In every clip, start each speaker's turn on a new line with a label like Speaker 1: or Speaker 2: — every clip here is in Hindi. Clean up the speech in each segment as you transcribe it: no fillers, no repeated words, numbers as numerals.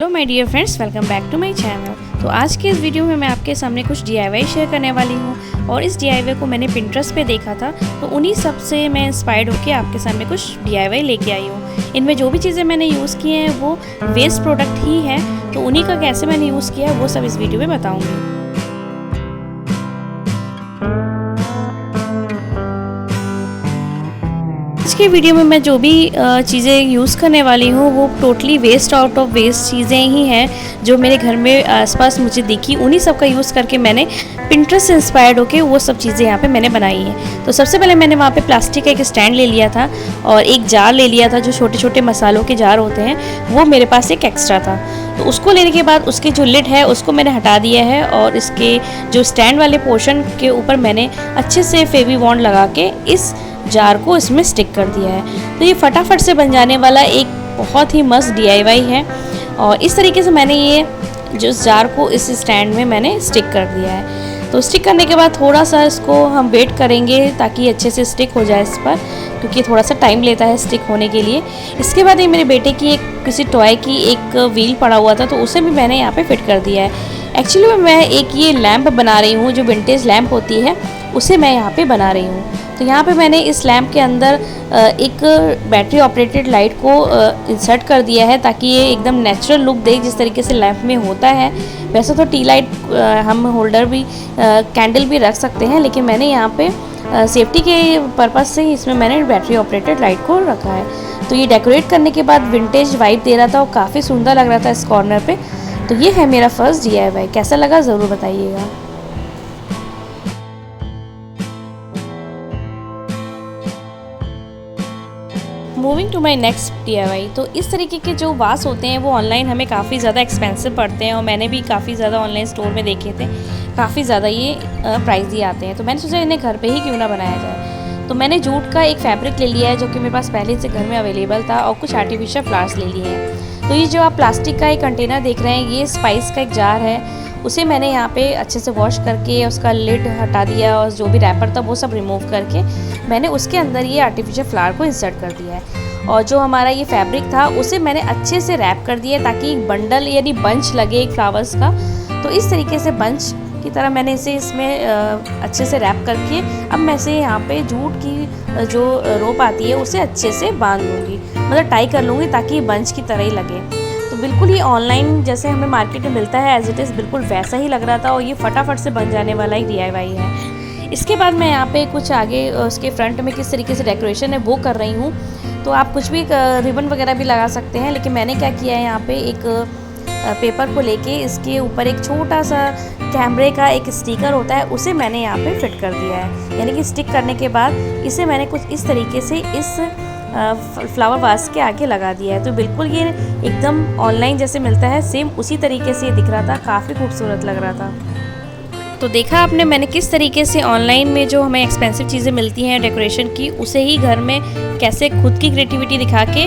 Speaker 1: Hello my dear friends, welcome back to my channel. तो आज के इस वीडियो में मैं आपके सामने कुछ DIY शेयर करने वाली हूँ और इस DIY को मैंने पिंटरेस्ट पे देखा था, तो उन्हीं सब से मैं इंस्पायर्ड होकर आपके सामने कुछ DIY लेके आई हूँ। इनमें जो भी चीज़ें मैंने यूज़ की हैं वो वेस्ट प्रोडक्ट ही हैं, तो उन्हीं का कैसे मैंने यूज़ किया है वो सब इस वीडियो में बताऊँगी। आज के वीडियो में मैं जो भी चीज़ें यूज़ करने वाली हूँ वो totally waste out of waste चीज़ें ही हैं जो मेरे घर में आसपास मुझे दिखी, उन्हीं सब का यूज़ करके मैंने पिंटरेस्ट से इंस्पायर्ड होकर वो सब चीज़ें यहाँ पे मैंने बनाई हैं। तो सबसे पहले मैंने वहाँ पे प्लास्टिक का एक स्टैंड ले लिया था और एक जार ले लिया था, जो छोटे छोटे मसालों के जार होते हैं वो मेरे पास एक एक्स्ट्रा था। तो उसको लेने के बाद उसके जो लिड है उसको मैंने हटा दिया है और इसके जो स्टैंड वाले पोर्शन के ऊपर मैंने अच्छे से फेवी बॉन्ड लगा के इस जार को इसमें स्टिक कर दिया है। तो ये फटाफट से बन जाने वाला एक बहुत ही मस्त DIY है और इस तरीके से मैंने ये जो जार को इस स्टैंड में मैंने स्टिक कर दिया है। तो स्टिक करने के बाद थोड़ा सा इसको हम वेट करेंगे ताकि अच्छे से स्टिक हो जाए इस पर, क्योंकि थोड़ा सा टाइम लेता है स्टिक होने के लिए। इसके बाद ये मेरे बेटे की किसी टॉय की एक व्हील पड़ा हुआ था, तो उसे भी मैंने यहाँ पे फिट कर दिया है। एक्चुअली मैं एक ये लैंप बना रही हूँ, जो विंटेज लैंप होती है उसे मैं यहाँ पे बना रही हूँ। तो यहाँ पे मैंने इस लैंप के अंदर एक बैटरी ऑपरेटेड लाइट को इंसर्ट कर दिया है ताकि ये एकदम नेचुरल लुक दे, जिस तरीके से लैंप में होता है। वैसे तो टी लाइट हम होल्डर भी कैंडल भी रख सकते हैं, लेकिन मैंने यहाँ पे सेफ्टी के पर्पज़ से इसमें मैंने बैटरी ऑपरेटेड लाइट को रखा है। तो ये डेकोरेट करने के बाद विंटेज वाइब दे रहा था और काफ़ी सुंदर लग रहा था इस कॉर्नर पे। तो ये है मेरा फर्स्ट DIY। कैसा लगा ज़रूर बताइएगा। Moving to my next DIY। तो इस तरीके के जो वास होते हैं वो ऑनलाइन हमें काफ़ी ज़्यादा एक्सपेंसिव पड़ते हैं और मैंने भी काफ़ी ज़्यादा ऑनलाइन स्टोर में देखे थे, काफ़ी ज़्यादा ये प्राइस दिए आते हैं। तो मैंने सोचा इन्हें घर पे ही क्यों ना बनाया जाए। तो मैंने जूट का एक फैब्रिक ले लिया है जो कि मेरे पास पहले से घर में अवेलेबल था और कुछ आर्टिफिशियल फ्लावर्स ले लिए हैं। तो ये जो आप प्लास्टिक का एक कंटेनर देख रहे हैं ये स्पाइस का एक जार है, उसे मैंने यहाँ पे अच्छे से वॉश करके उसका लिड हटा दिया और जो भी रैपर था वो सब रिमूव करके मैंने उसके अंदर ये आर्टिफिशियल फ्लावर को इंसर्ट कर दिया है। और जो हमारा ये फैब्रिक था उसे मैंने अच्छे से रैप कर दिया ताकि एक बंडल यानी बंच लगे एक फ्लावर्स का। तो इस तरीके से बंच की तरह मैंने इसे इसमें अच्छे से रैप करके अब मैं इसे यहाँ पे जूट की जो रोप आती है उसे अच्छे से बांध लूँगी, मतलब टाई कर लूँगी ताकि बंच की तरह ही लगे। तो बिल्कुल ये ऑनलाइन जैसे हमें मार्केट में मिलता है एज इट इज़ बिल्कुल वैसा ही लग रहा था और ये फटाफट से बन जाने वाला एक DIY है। इसके बाद मैं यहाँ पे कुछ आगे उसके फ्रंट में किस तरीके से डेकोरेशन है वो कर रही हूँ। तो आप कुछ भी रिबन वगैरह भी लगा सकते हैं, लेकिन मैंने क्या किया है यहाँ पे एक पेपर को लेके इसके ऊपर एक छोटा सा कैमरे का एक स्टिकर होता है उसे मैंने यहाँ पे फिट कर दिया है। यानी कि स्टिक करने के बाद इसे मैंने कुछ इस तरीके से इस फ्लावर वास के आगे लगा दिया है। तो बिल्कुल ये एकदम ऑनलाइन जैसे मिलता है सेम उसी तरीके से दिख रहा था, काफ़ी खूबसूरत लग रहा था। तो देखा आपने मैंने किस तरीके से ऑनलाइन में जो हमें एक्सपेंसिव चीज़ें मिलती हैं डेकोरेशन की, उसे ही घर में कैसे खुद की क्रिएटिविटी दिखा के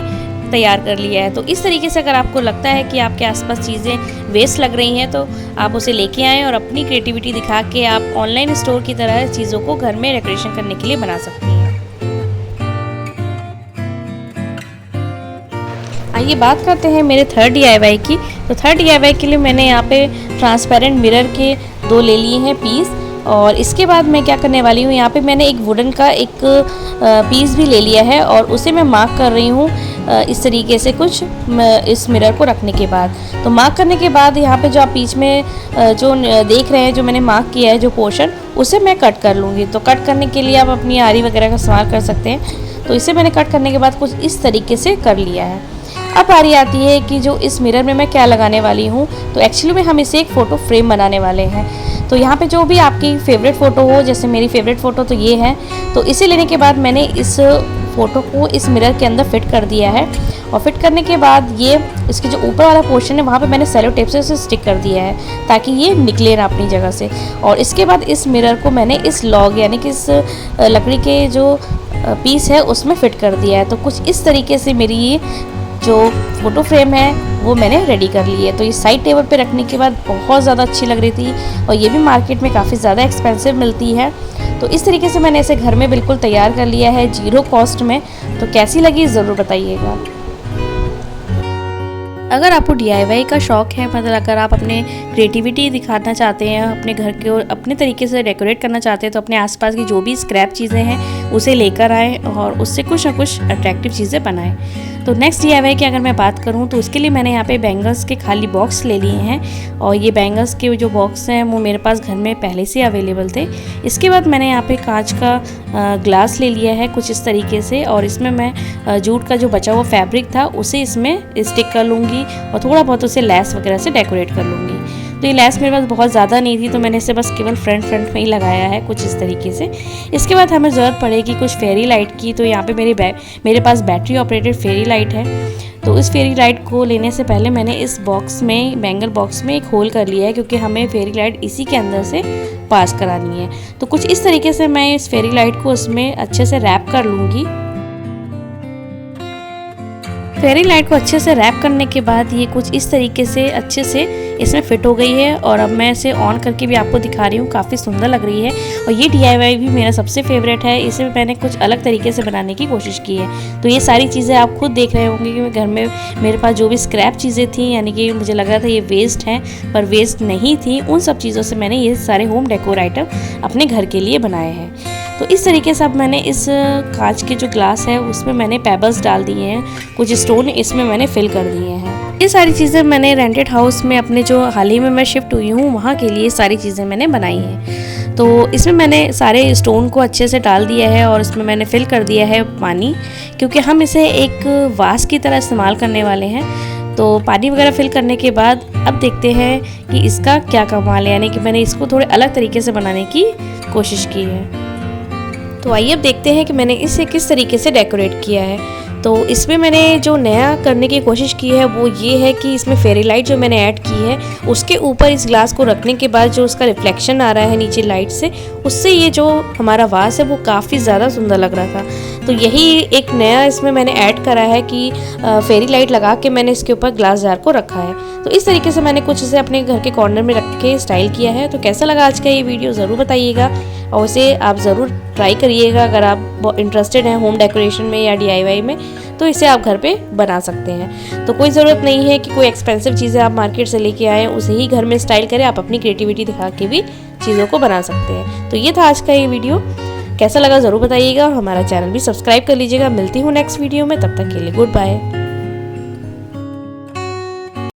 Speaker 1: तैयार कर लिया है। तो इस तरीके से अगर आपको लगता है कि आपके आसपास चीज़ें वेस्ट लग रही हैं तो आप उसे लेके आएँ और अपनी क्रिएटिविटी दिखा के आप ऑनलाइन स्टोर की तरह चीज़ों को घर में डेकोरेशन करने के लिए बना सकती हैं। आइए बात करते हैं मेरे थर्ड DIY की। तो थर्ड DIY के लिए मैंने यहाँ पे ट्रांसपेरेंट मिरर के 2 ले लिए हैं पीस और इसके बाद मैं क्या करने वाली हूँ, यहाँ पे मैंने एक वुडन का एक पीस भी ले लिया है और उसे मैं मार्क कर रही हूँ इस तरीके से कुछ इस मिरर को रखने के बाद। तो मार्क करने के बाद यहाँ पे जो आप बीच में जो देख रहे हैं जो मैंने मार्क किया है जो पोर्शन उसे मैं कट कर लूँगी। तो कट करने के लिए आप अपनी आरी वगैरह का इस्तेमाल कर सकते हैं। तो इसे मैंने कट करने के बाद कुछ इस तरीके से कर लिया है। अब बारी आती है कि जो इस मिरर में मैं क्या लगाने वाली हूँ। तो एक्चुअली में हम इसे एक फ़ोटो फ्रेम बनाने वाले हैं। तो यहाँ पे जो भी आपकी फेवरेट फ़ोटो हो, जैसे मेरी फेवरेट फ़ोटो तो ये है, तो इसे लेने के बाद मैंने इस फ़ोटो को इस मिरर के अंदर फिट कर दिया है और फिट करने के बाद ये इसके जो ऊपर वाला पोर्शन है वहाँ पे मैंने सेलो टेप से इसे स्टिक कर दिया है ताकि ये निकले ना अपनी जगह से। और इसके बाद इस मिरर को मैंने इस लॉग यानी कि इस लकड़ी के जो पीस है उसमें फिट कर दिया है। तो कुछ इस तरीके से मेरी ये जो फ़ोटो फ्रेम है वो मैंने रेडी कर ली है। तो ये साइड टेबल पे रखने के बाद बहुत ज़्यादा अच्छी लग रही थी और ये भी मार्केट में काफ़ी ज़्यादा एक्सपेंसिव मिलती है। तो इस तरीके से मैंने इसे घर में बिल्कुल तैयार कर लिया है 0 कॉस्ट में। तो कैसी लगी ज़रूर बताइएगा। अगर आपको DIY का शौक़ है, मतलब अगर आप अपने क्रिएटिविटी दिखाना चाहते हैं, अपने घर को अपने तरीके से डेकोरेट करना चाहते हैं, तो अपने आसपास की जो भी स्क्रैप चीज़ें हैं उसे लेकर आएँ और उससे कुछ ना कुछ अट्रैक्टिव चीज़ें बनाएं। तो नेक्स्ट DIY की अगर मैं बात करूं तो उसके लिए मैंने यहाँ पे बैंगल्स के खाली बॉक्स ले लिए हैं और ये बैंगल्स के जो बॉक्स हैं वो मेरे पास घर में पहले से अवेलेबल थे। इसके बाद मैंने यहाँ पे कांच का ग्लास ले लिया है कुछ इस तरीके से, और इसमें मैं जूट का जो बचा हुआ फैब्रिक था उसे इसमें स्टिक कर लूँगी और थोड़ा बहुत उसे लेस वगैरह से डेकोरेट कर लूँगी। तो ये लेस मेरे पास बहुत ज़्यादा नहीं थी, तो मैंने इसे बस केवल फ्रंट में ही लगाया है कुछ इस तरीके से। इसके बाद हमें ज़रूरत पड़ेगी कुछ फेरी लाइट की। तो यहाँ पे मेरे पास बैटरी ऑपरेटेड फेरी लाइट है। तो इस फेरी लाइट को लेने से पहले मैंने इस बॉक्स में, बैंगल बॉक्स में एक होल कर लिया है, क्योंकि हमें फेरी लाइट इसी के अंदर से पास करानी है। तो कुछ इस तरीके से मैं इस फेरी लाइट को उसमें अच्छे से रैप कर लूँगी। फेरी लाइट को अच्छे से रैप करने के बाद ये कुछ इस तरीके से अच्छे से इसमें फिट हो गई है, और अब मैं इसे ऑन करके भी आपको दिखा रही हूँ, काफ़ी सुंदर लग रही है। और ये DIY भी मेरा सबसे फेवरेट है, इसे मैंने कुछ अलग तरीके से बनाने की कोशिश की है। तो ये सारी चीज़ें आप खुद देख रहे होंगे कि घर में मेरे पास जो भी स्क्रैप चीज़ें थी, यानी कि मुझे लग रहा था ये वेस्ट हैं पर वेस्ट नहीं थी, उन सब चीज़ों से मैंने ये सारे होम डेकोर आइटम अपने घर के लिए बनाए हैं। तो इस तरीके से अब मैंने इस कांच के जो ग्लास है उसमें मैंने पेबल्स डाल दिए हैं, कुछ स्टोन इसमें मैंने फिल कर दिए हैं। ये सारी चीज़ें मैंने रेंटेड हाउस में अपने जो हाल ही में मैं शिफ्ट हुई हूँ वहाँ के लिए सारी चीज़ें मैंने बनाई हैं। तो इसमें मैंने सारे स्टोन को अच्छे से डाल दिया है और इसमें मैंने फिल कर दिया है पानी, क्योंकि हम इसे एक वास की तरह इस्तेमाल करने वाले हैं। तो पानी वगैरह फिल करने के बाद अब देखते हैं कि इसका क्या कमाल है, यानी कि मैंने इसको थोड़े अलग तरीके से बनाने की कोशिश की है। तो आइए अब देखते हैं कि मैंने इसे किस तरीके से डेकोरेट किया है। तो इसमें मैंने जो नया करने की कोशिश की है वो ये है कि इसमें फेरी लाइट जो मैंने ऐड की है उसके ऊपर इस ग्लास को रखने के बाद जो उसका रिफ्लेक्शन आ रहा है नीचे लाइट से, उससे ये जो हमारा वास है वो काफ़ी ज़्यादा सुंदर लग रहा था। तो यही एक नया इसमें मैंने ऐड करा है कि फेरी लाइट लगा के मैंने इसके ऊपर ग्लास जार को रखा है। तो इस तरीके से मैंने कुछ इसे अपने घर के कॉर्नर में रख के स्टाइल किया है। तो कैसा लगा आज का ये वीडियो ज़रूर बताइएगा, और उसे आप ज़रूर ट्राई करिएगा। अगर आप इंटरेस्टेड हैं होम डेकोरेशन में या DIY में तो इसे आप घर पे बना सकते हैं। तो कोई ज़रूरत नहीं है कि कोई एक्सपेंसिव चीज़ें आप मार्केट से लेके आएँ, उसे ही घर में स्टाइल करें। आप अपनी क्रिएटिविटी दिखा के भी चीज़ों को बना सकते हैं। तो ये था आज का ये वीडियो, कैसा लगा ज़रूर बताइएगा, और हमारा चैनल भी सब्सक्राइब कर लीजिएगा। मिलती हूँ नेक्स्ट वीडियो में, तब तक के लिए गुड बाय।